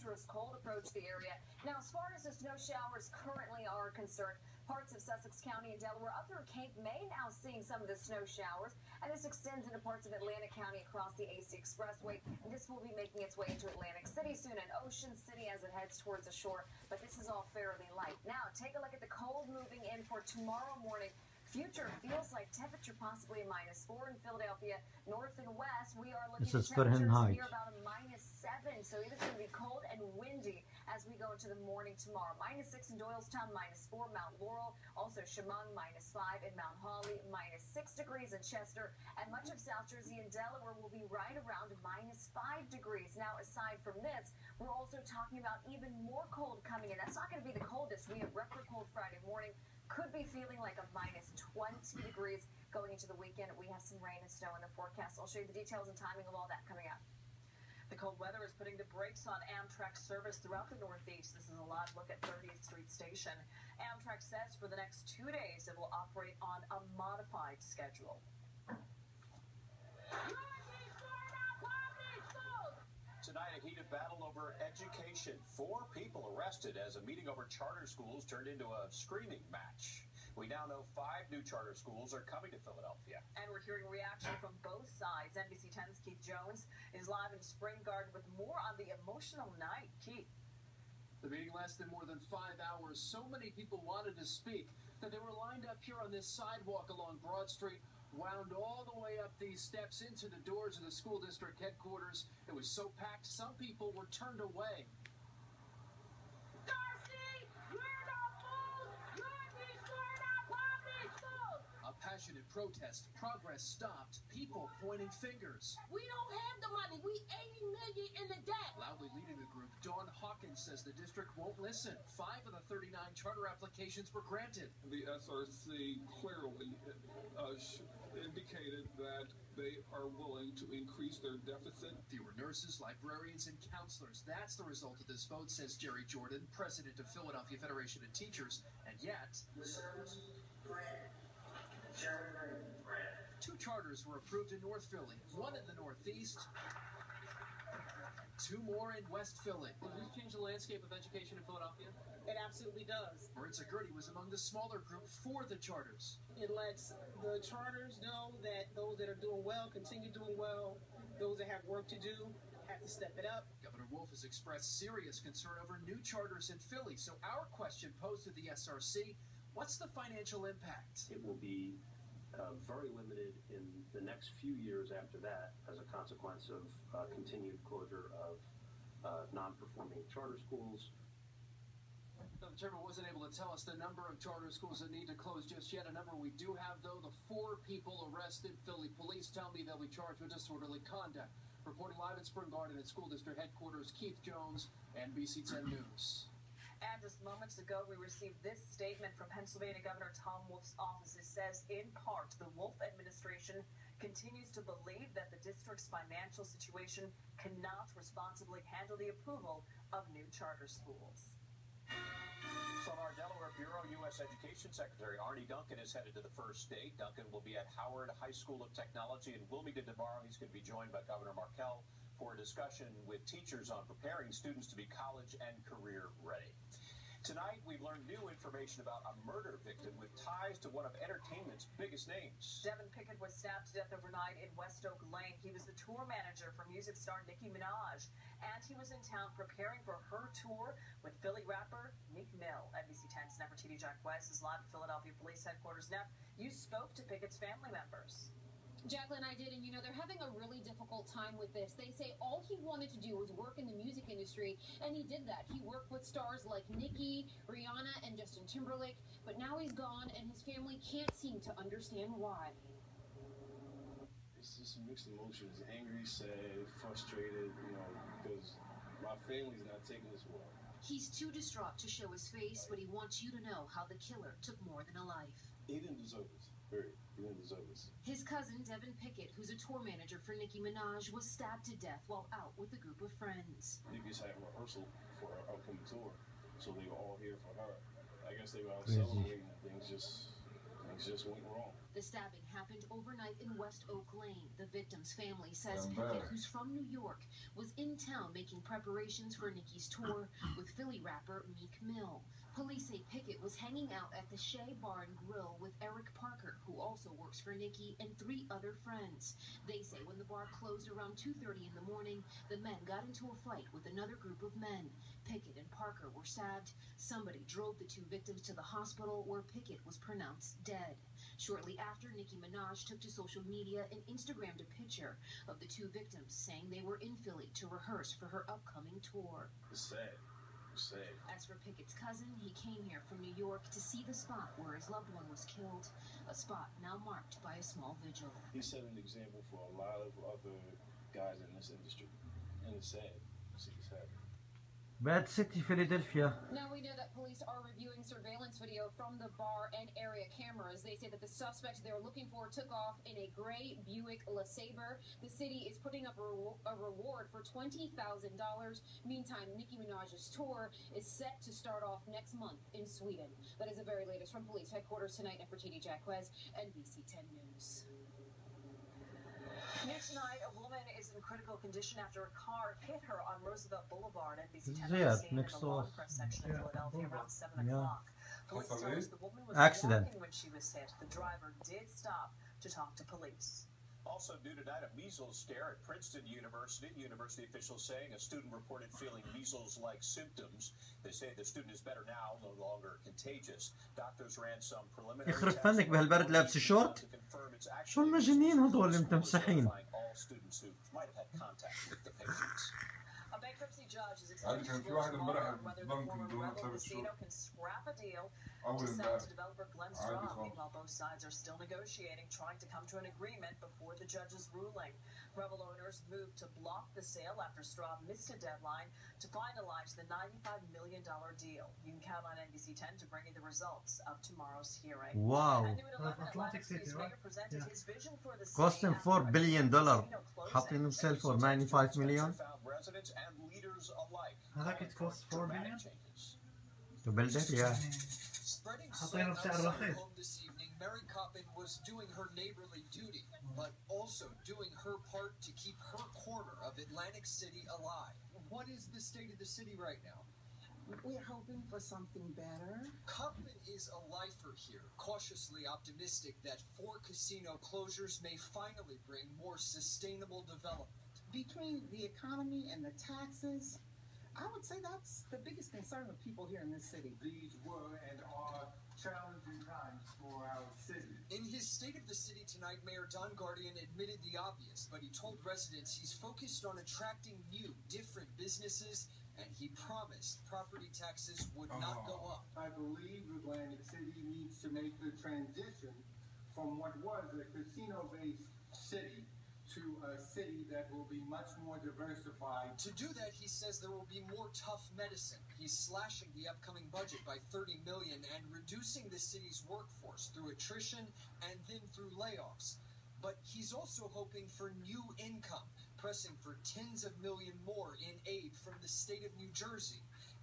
winter's cold approach the area. Now, as far as the snow showers currently are concerned, parts of Sussex County and Delaware up through Cape May now seeing some of the snow showers, and this extends into parts of Atlantic County across the AC Expressway. And this will be making its way into Atlantic City soon and Ocean City as it heads towards the shore, but this is all fairly light. Now, take a look at the cold moving in for tomorrow morning. Future feels like temperature possibly a -4 in Philadelphia, north and west. We are looking at temperatures near about a -7, so it is going to be cold and windy as we go into the morning tomorrow. -6 in Doylestown, -4 Mount Laurel, also Chemung, -5 in Mount Holly, -6 degrees in Chester, and much of South Jersey and Delaware will be right around -5 degrees. Now, aside from this, we're also talking about even more cold coming in. That's not going to be the coldest. We have record cold Friday morning. Could be feeling like a -20 degrees going into the weekend. We have some rain and snow in the forecast. I'll show you the details and timing of all that coming up. The cold weather is putting the brakes on Amtrak service throughout the Northeast. This is a live look at 30th Street Station. Amtrak says for the next 2 days it will operate on a modified schedule. Tonight, a heated battle over education. 4 people arrested as a meeting over charter schools turned into a screaming match. We now know 5 new charter schools are coming to Philadelphia. And we're hearing reaction from both sides. NBC 10's Keith Jones is live in Spring Garden with more on the emotional night. Keith. The meeting lasted more than 5 hours. So many people wanted to speak that they were lined up here on this sidewalk along Broad Street, wound all the way up these steps into the doors of the school district headquarters. It was so packed, some people were turned away. Darcy, you're not fools! You're destroying our public schools! A passionate protest. Progress stopped. People pointing fingers. We don't have the money. We 80 million in the debt. Loudly leading the group, Dawn Hawkins says the district won't listen. 5 of the 39 charter applications were granted. The SRC clearly indicated that they are willing to increase their deficit. Fewer nurses, librarians, and counselors. That's the result of this vote, says Jerry Jordan, president of Philadelphia Federation of Teachers. And yet, bread. 2 charters were approved in North Philly, 1 in the Northeast, and 2 more in West Philly. Does this change the landscape of education in Philadelphia? It absolutely does. Maritza Gertie was among the smaller group for the charters. It lets the charters know that those that are doing well continue doing well. Those that have work to do have to step it up. Governor Wolf has expressed serious concern over new charters in Philly. So our question posed to the SRC, what's the financial impact? It will be very limited in the next few years after that as a consequence of continued closure of non-performing charter schools. The chairman wasn't able to tell us the number of charter schools that need to close just yet. A number we do have, though, the 4 people arrested. Philly police tell me they'll be charged with disorderly conduct. Reporting live in Spring Garden at school district headquarters, Keith Jones, NBC 10 News. And just moments ago, we received this statement from Pennsylvania Governor Tom Wolf's office. It says, in part, the Wolf administration continues to believe that the district's financial situation cannot responsibly handle the approval of new charter schools. From our Delaware Bureau, U.S. Education Secretary Arne Duncan is headed to the first state. Duncan will be at Howard High School of Technology in Wilmington tomorrow. He's going to be joined by Governor Markell for a discussion with teachers on preparing students to be college and career ready. Tonight, we've learned new information about a murder victim with ties to one of entertainment's biggest names. Devin Pickett was stabbed to death overnight in West Oak Lane. He was the tour manager for music star Nicki Minaj, and he was in town preparing for her tour with Philly rapper Meek Mill. NBC 10's Nefertiti Jack West is live at Philadelphia Police Headquarters. Neff, you spoke to Pickett's family members. Jacqueline, I did, and you know, they're having a really difficult time with this. They say all he wanted to do was work in the music industry, and he did that. He worked with stars like Nicki, Rihanna, and Justin Timberlake, but now he's gone, and his family can't seem to understand why. It's just mixed emotions, angry, sad, frustrated, you know, because my family's not taking this well. He's too distraught to show his face, but he wants you to know how the killer took more than a life. He didn't deserve this. Period. He didn't deserve this. His cousin, Devin Pickett, who's a tour manager for Nicki Minaj, was stabbed to death while out with a group of friends. Nicki's had rehearsal for her upcoming tour, so they were all here for her. I guess they were out celebrating. Things just went wrong. The The stabbing happened overnight in West Oak Lane. The victim's family says Pickett, who's from New York, was in town making preparations for Nicki's tour with Philly rapper Meek Mill. Police say Pickett was hanging out at the Shea Bar and Grill with Eric Parker, who also works for Nicki, and 3 other friends. They say when the bar closed around 2:30 in the morning, the men got into a fight with another group of men. Pickett and Parker were stabbed. Somebody drove the 2 victims to the hospital where Pickett was pronounced dead. Shortly after, Nicki Minaj took to social media and Instagrammed a picture of the 2 victims, saying they were in Philly to rehearse for her upcoming tour. It's sad. As for Pickett's cousin, he came here from New York to see the spot where his loved one was killed, a spot now marked by a small vigil. He set an example for a lot of other guys in this industry, and it's sad to see this happen. Bad City, Philadelphia. Now we know that police are reviewing surveillance video from the bar and area cameras. They say that the suspect they were looking for took off in a gray Buick LeSabre. The city is putting up a reward for $20,000. Meantime, Nicki Minaj's tour is set to start off next month in Sweden. That is the very latest from police headquarters tonight. Nefertiti Jacquez, NBC 10 News. New tonight, a woman is in critical condition after a car hit her on Roosevelt Boulevard. NBC 10 Ziyad, in next the door. Long Press section of Philadelphia around 7 o'clock. Police tell us the woman was Accident. walking when she was hit. The driver did stop to talk to police. Also due tonight, a measles scare at Princeton University. University officials saying a student reported feeling measles-like symptoms. They say the student is better now, no longer contagious. Doctors ran some preliminary يخرب tests فنك بهالبرد لابس شورت. to confirm it's شو actually المجانين هدول المتمسحين. all students who might have had contact with the patients. A bankruptcy judge is expected to rule tomorrow on whether the former Rebel Casino can scrap a deal to sell to developer Glenn Straub. Meanwhile, both sides are still negotiating, trying to come to an agreement before the judge's ruling. Rebel owners moved to block the sale after Straub missed a deadline to finalize the $95 million deal. You can count on NBC 10 to bring you the results of tomorrow's hearing. Wow. At noon 11, Atlantic City's mayor presented his vision for the city. Cost him $4 billion. حاطين himself for 95 million. Residents and leaders alike. هذاك it costs 4 billion. To build it, yeah. Spreading حاطينه outside بسعر رخيص. home this evening, Mary Coppin was doing her neighborly duty, but also doing her part to keep her corner of Atlantic City alive. What is the state of the city right now? We're hoping for something better. Coppin is a lifer here, cautiously optimistic that 4 casino closures may finally bring more sustainable development. Between the economy and the taxes, I would say that's the biggest concern of people here in this city. These were and are challenging times for our city. In his State of the City tonight, Mayor Don Guardian admitted the obvious, but he told residents he's focused on attracting new, different businesses, and he promised property taxes would not go up. I believe Atlantic City needs to make the transition from what was a casino-based city to a city that will be much more diversified. To do that, he says there will be more tough medicine. He's slashing the upcoming budget by $30 million and reducing the city's workforce through attrition and then through layoffs. But he's also hoping for new income, pressing for tens of millions more in aid from the state of New Jersey.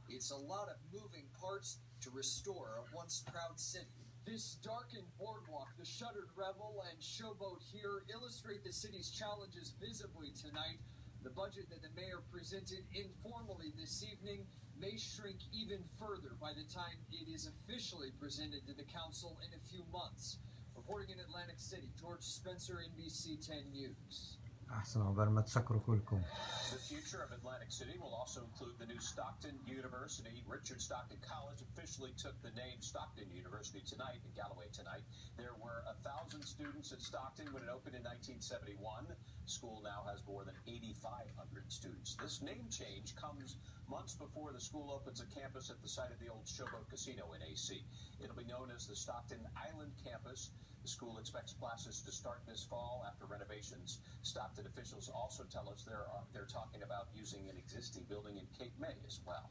It's a lot of moving parts to restore a once proud city. This darkened boardwalk, the shuttered Revel and Showboat here illustrate the city's challenges visibly tonight. The budget that the mayor presented informally this evening may shrink even further by the time it is officially presented to the council in a few months. Reporting in Atlantic City, George Spencer, NBC 10 News. أحسن عقبال ما تسكروا كلكم. The future of Atlantic City will also include the new Stockton University. Richard Stockton College officially took the name Stockton University tonight in Galloway tonight. There were 1,000 students at Stockton when it opened in 1971. The school now has more than 8,500 students. This name change comes months before the school opens a campus at the site of the old Showboat Casino in AC. It'll be known as the Stockton Island Campus. The school expects classes to start this fall after renovations. Stockton officials also tell us they're talking about using an existing building in Cape May as well.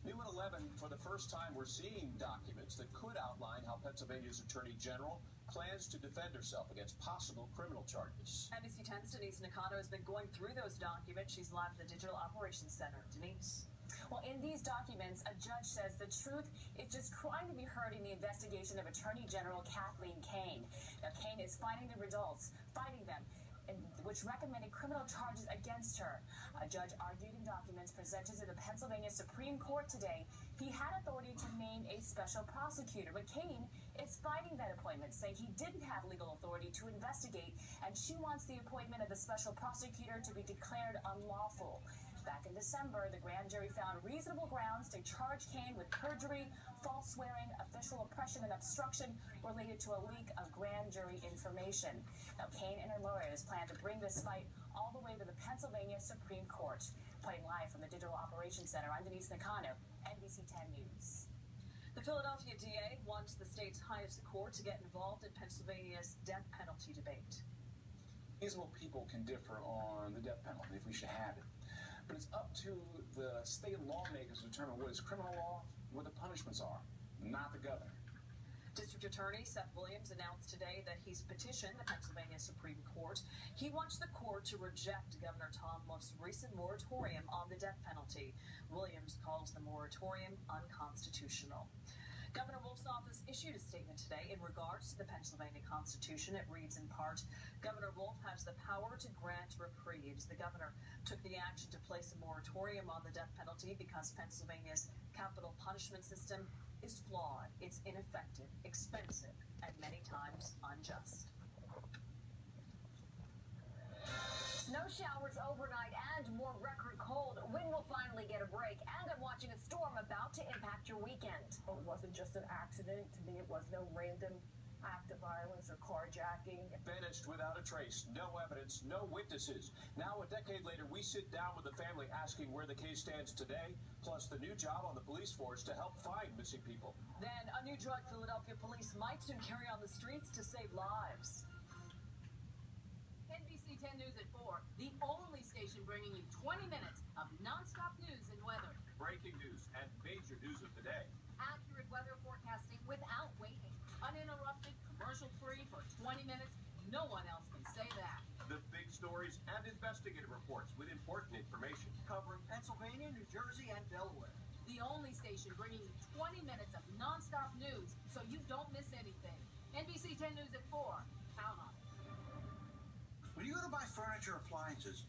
New at 11, for the first time, we're seeing documents that could outline how Pennsylvania's Attorney General plans to defend herself against possible criminal charges. NBC 10's Denise Nakano has been going through those documents. She's live at the Digital Operations Center. Denise. Well, in In these documents, a judge says the truth is just crying to be heard in the investigation of Attorney General Kathleen Kane. Now, Kane is fighting the results, which recommended criminal charges against her. A judge argued in documents presented to the Pennsylvania Supreme Court today he had authority to name a special prosecutor, but Kane is fighting that appointment, saying he didn't have legal authority to investigate, and she wants the appointment of the special prosecutor to be declared unlawful. Back in December, the grand jury found reasonable grounds to charge Kane with perjury, false swearing, official oppression, and obstruction related to a leak of grand jury information. Now, Kane and her lawyers plan to bring this fight all the way to the Pennsylvania Supreme Court. Reporting live from the Digital Operations Center, I'm Denise Nakano, NBC 10 News. The Philadelphia DA wants the state's highest court to get involved in Pennsylvania's death penalty debate. Reasonable people can differ on the death penalty, if we should have it. But it's up to the state lawmakers to determine what is criminal law, what the punishments are, not the governor. District Attorney Seth Williams announced today that he's petitioned the Pennsylvania Supreme Court. He wants the court to reject Governor Tom Wolf's recent moratorium on the death penalty. Williams calls the moratorium unconstitutional. Governor Wolf's office issued a statement today in regards to the Pennsylvania Constitution. It reads in part, Governor Wolf has the power to grant reprieves. The governor took the action to place a moratorium on the death penalty because Pennsylvania's capital punishment system is flawed. It's ineffective, expensive, and many times unjust. Snow showers overnight and more record cold. Wind will finally get a break, and I'm watching a storm about to impact your weekend. It wasn't just an accident. To me, it was no random act of violence or carjacking. Vanished without a trace, no evidence, no witnesses. Now, a decade later, we sit down with the family asking where the case stands today, plus the new job on the police force to help find missing people. Then, a new drug Philadelphia police might soon carry on the streets to save lives. NBC 10 News at 4, the only station bringing you 20 minutes of nonstop news and weather. Breaking news and major news of the day. Accurate weather forecasting without waiting. Uninterrupted, commercial-free for 20 minutes. No one else can say that. The big stories and investigative reports with important information. Covering Pennsylvania, New Jersey, and Delaware. The only station bringing you 20 minutes of nonstop news so you don't miss anything. NBC 10 News at 4. Count on it. When you go to buy furniture or appliances,